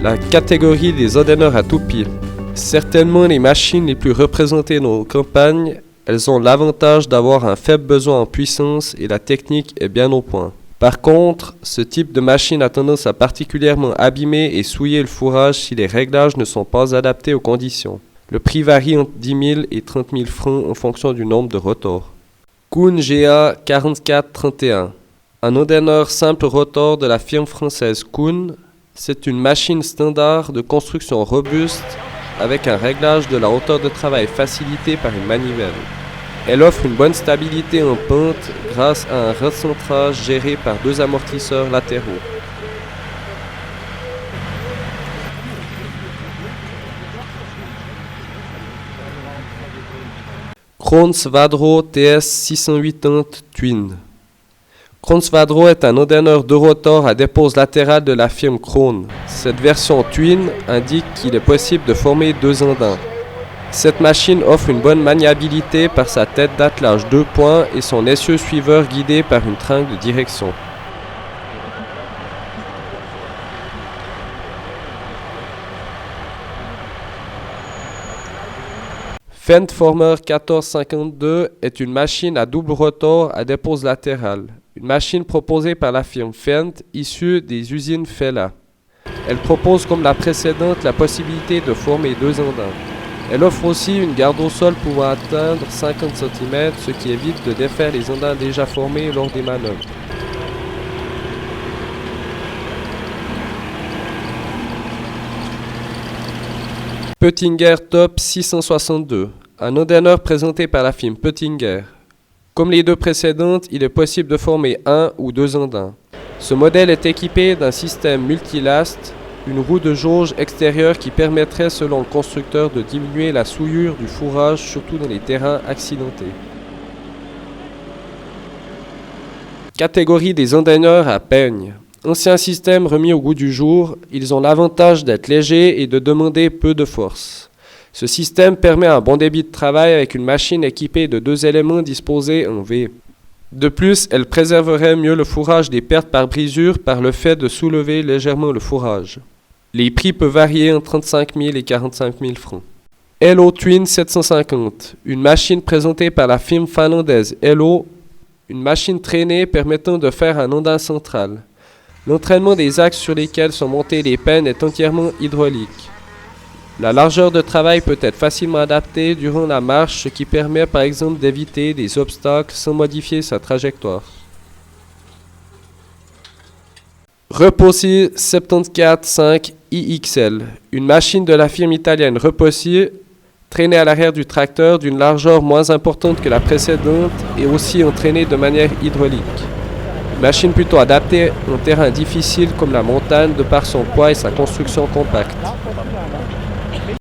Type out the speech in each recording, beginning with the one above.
La catégorie des endaineurs à toupie. Certainement les machines les plus représentées dans nos campagnes, elles ont l'avantage d'avoir un faible besoin en puissance et la technique est bien au point. Par contre, ce type de machine a tendance à particulièrement abîmer et souiller le fourrage si les réglages ne sont pas adaptés aux conditions. Le prix varie entre 10 000 et 30 000 francs en fonction du nombre de rotors. Kuhn GA 4431. Un endaineur simple rotor de la firme française Kuhn. C'est une machine standard de construction robuste avec un réglage de la hauteur de travail facilité par une manivelle. Elle offre une bonne stabilité en pente grâce à un recentrage géré par 2 amortisseurs latéraux. Krohn Svadro TS 680 Twin. Krohn Svadro est un endaineur de rotor à dépose latérale de la firme Krohn. Cette version Twin indique qu'il est possible de former 2 andins. Cette machine offre une bonne maniabilité par sa tête d'attelage 2 points et son essieu suiveur guidé par une tringle de direction. Fendt Former 1452 est une machine à double rotor à dépose latérale. Une machine proposée par la firme Fendt issue des usines Fella. Elle propose comme la précédente la possibilité de former 2 andins. Elle offre aussi une garde au sol pouvant atteindre 50 cm, ce qui évite de défaire les andins déjà formés lors des manœuvres. Pöttinger Top 662, un endaineur présenté par la firme Pöttinger. Comme les 2 précédentes, il est possible de former 1 ou 2 andins. Ce modèle est équipé d'un système multilast, une roue de jauge extérieure qui permettrait selon le constructeur de diminuer la souillure du fourrage, surtout dans les terrains accidentés. Catégorie des endaineurs à peigne. Ancien système remis au goût du jour, ils ont l'avantage d'être légers et de demander peu de force. Ce système permet un bon débit de travail avec une machine équipée de 2 éléments disposés en V. De plus, elle préserverait mieux le fourrage des pertes par brisure par le fait de soulever légèrement le fourrage. Les prix peuvent varier entre 35 000 et 45 000 francs. Hello Twin 750, une machine présentée par la firme finlandaise Hello, une machine traînée permettant de faire un andin central. L'entraînement des axes sur lesquels sont montées les pennes est entièrement hydraulique. La largeur de travail peut être facilement adaptée durant la marche, ce qui permet par exemple d'éviter des obstacles sans modifier sa trajectoire. Repossi 74-5 IXL, une machine de la firme italienne Repossi, traînée à l'arrière du tracteur d'une largeur moins importante que la précédente et aussi entraînée de manière hydraulique. Une machine plutôt adaptée en terrain difficile comme la montagne de par son poids et sa construction compacte.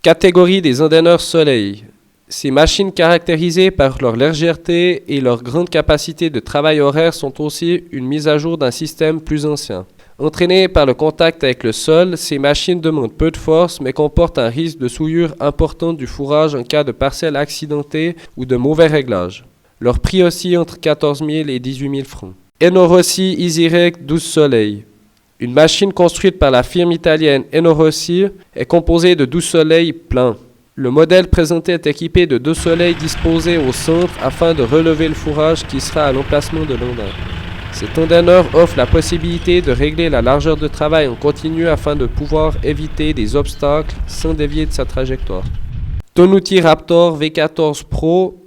Catégorie des endaineurs soleil. Ces machines caractérisées par leur légèreté et leur grande capacité de travail horaire sont aussi une mise à jour d'un système plus ancien. Entraînées par le contact avec le sol, ces machines demandent peu de force mais comportent un risque de souillure importante du fourrage en cas de parcelle accidentée ou de mauvais réglage. Leur prix oscille entre 14 000 et 18 000 francs. Enorossi EasyRec 12 Soleil. Une machine construite par la firme italienne Enorossi est composée de 12 soleils pleins. Le modèle présenté est équipé de 2 soleils disposés au centre afin de relever le fourrage qui sera à l'emplacement de l'andin. Cet endaineur offre la possibilité de régler la largeur de travail en continu afin de pouvoir éviter des obstacles sans dévier de sa trajectoire. Tonuti Raptor V14 Pro,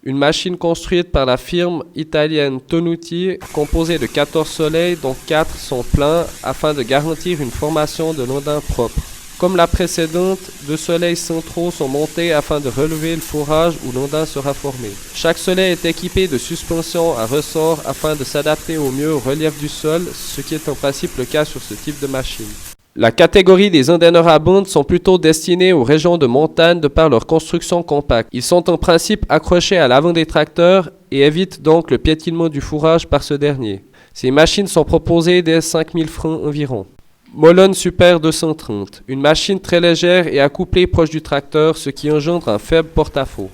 une machine construite par la firme italienne Tonuti, composée de 14 soleils dont 4 sont pleins afin de garantir une formation de l'andin propre. Comme la précédente, 2 soleils centraux sont montés afin de relever le fourrage où l'andin sera formé. Chaque soleil est équipé de suspensions à ressort afin de s'adapter au mieux au relief du sol, ce qui est en principe le cas sur ce type de machine. La catégorie des endaineurs à bande sont plutôt destinés aux régions de montagne de par leur construction compacte. Ils sont en principe accrochés à l'avant des tracteurs et évitent donc le piétinement du fourrage par ce dernier. Ces machines sont proposées dès 5 000 francs environ. Molon Super 230, une machine très légère et accouplée proche du tracteur, ce qui engendre un faible porte-à-faux.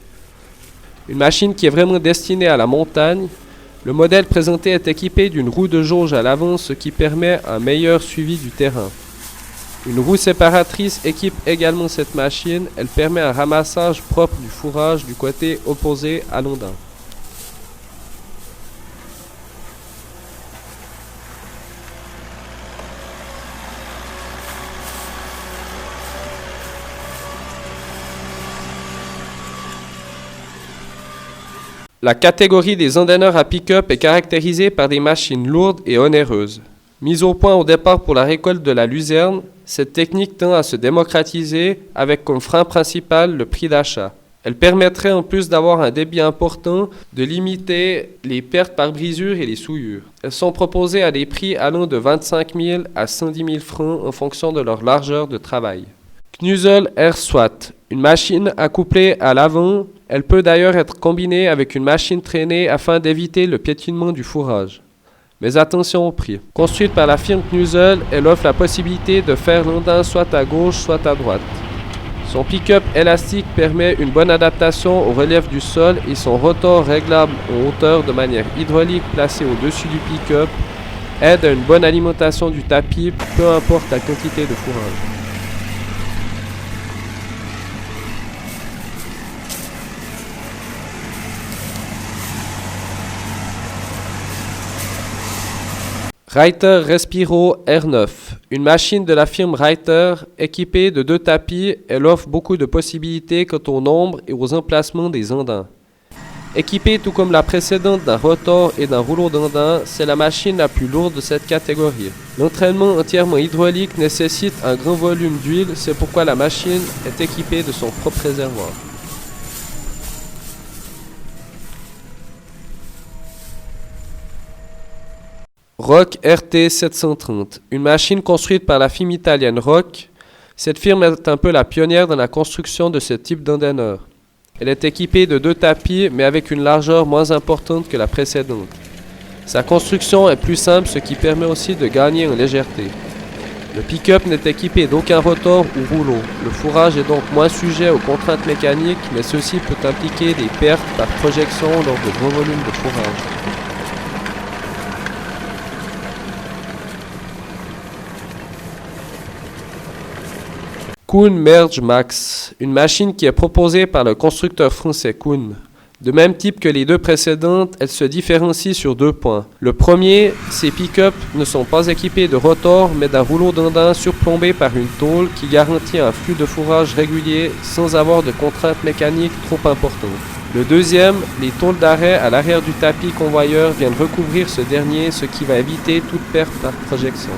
Une machine qui est vraiment destinée à la montagne. Le modèle présenté est équipé d'une roue de jauge à l'avant, ce qui permet un meilleur suivi du terrain. Une roue séparatrice équipe également cette machine. Elle permet un ramassage propre du fourrage du côté opposé à l'ondin. La catégorie des ondineurs à pick-up est caractérisée par des machines lourdes et onéreuses. Mise au point au départ pour la récolte de la luzerne, cette technique tend à se démocratiser avec comme frein principal le prix d'achat. Elle permettrait en plus d'avoir un débit important, de limiter les pertes par brisure et les souillures. Elles sont proposées à des prix allant de 25 000 à 110 000 francs en fonction de leur largeur de travail. Knuzzle Air SWAT, une machine accouplée à l'avant. Elle peut d'ailleurs être combinée avec une machine traînée afin d'éviter le piétinement du fourrage. Mais attention au prix. Construite par la firme Knuzzle, elle offre la possibilité de faire l'ondin soit à gauche, soit à droite. Son pick-up élastique permet une bonne adaptation au relief du sol et son rotor réglable en hauteur de manière hydraulique placé au-dessus du pick-up aide à une bonne alimentation du tapis, peu importe la quantité de fourrage. Reiter Respiro R9, une machine de la firme Reiter équipée de 2 tapis, elle offre beaucoup de possibilités quant au nombre et aux emplacements des ondins. Équipée tout comme la précédente d'un rotor et d'un rouleau d'ondin, c'est la machine la plus lourde de cette catégorie. L'entraînement entièrement hydraulique nécessite un grand volume d'huile, c'est pourquoi la machine est équipée de son propre réservoir. Rock RT 730, une machine construite par la firme italienne Rock. Cette firme est un peu la pionnière dans la construction de ce type d'ondineur. Elle est équipée de 2 tapis, mais avec une largeur moins importante que la précédente. Sa construction est plus simple, ce qui permet aussi de gagner en légèreté. Le pick-up n'est équipé d'aucun rotor ou rouleau. Le fourrage est donc moins sujet aux contraintes mécaniques, mais ceci peut impliquer des pertes par projection lors de gros volumes de fourrage. Kuhn Merge Max, une machine qui est proposée par le constructeur français Kuhn. De même type que les 2 précédentes, elle se différencie sur 2 points. Le premier, ces pick-up ne sont pas équipés de rotor, mais d'un rouleau d'ondin surplombé par une tôle qui garantit un flux de fourrage régulier sans avoir de contraintes mécaniques trop importantes. Le deuxième, les tôles d'arrêt à l'arrière du tapis convoyeur viennent recouvrir ce dernier, ce qui va éviter toute perte par projection.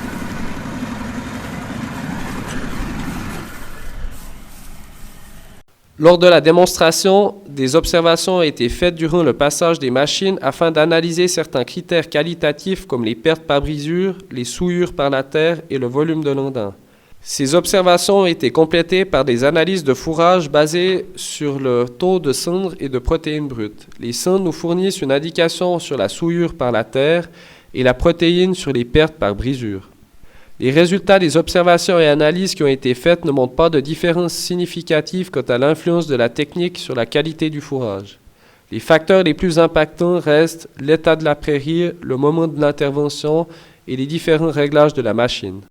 Lors de la démonstration, des observations ont été faites durant le passage des machines afin d'analyser certains critères qualitatifs comme les pertes par brisure, les souillures par la terre et le volume de l'ondin. Ces observations ont été complétées par des analyses de fourrage basées sur le taux de cendres et de protéines brutes. Les cendres nous fournissent une indication sur la souillure par la terre et la protéine sur les pertes par brisure. Les résultats des observations et analyses qui ont été faites ne montrent pas de différence significative quant à l'influence de la technique sur la qualité du fourrage. Les facteurs les plus impactants restent l'état de la prairie, le moment de l'intervention et les différents réglages de la machine.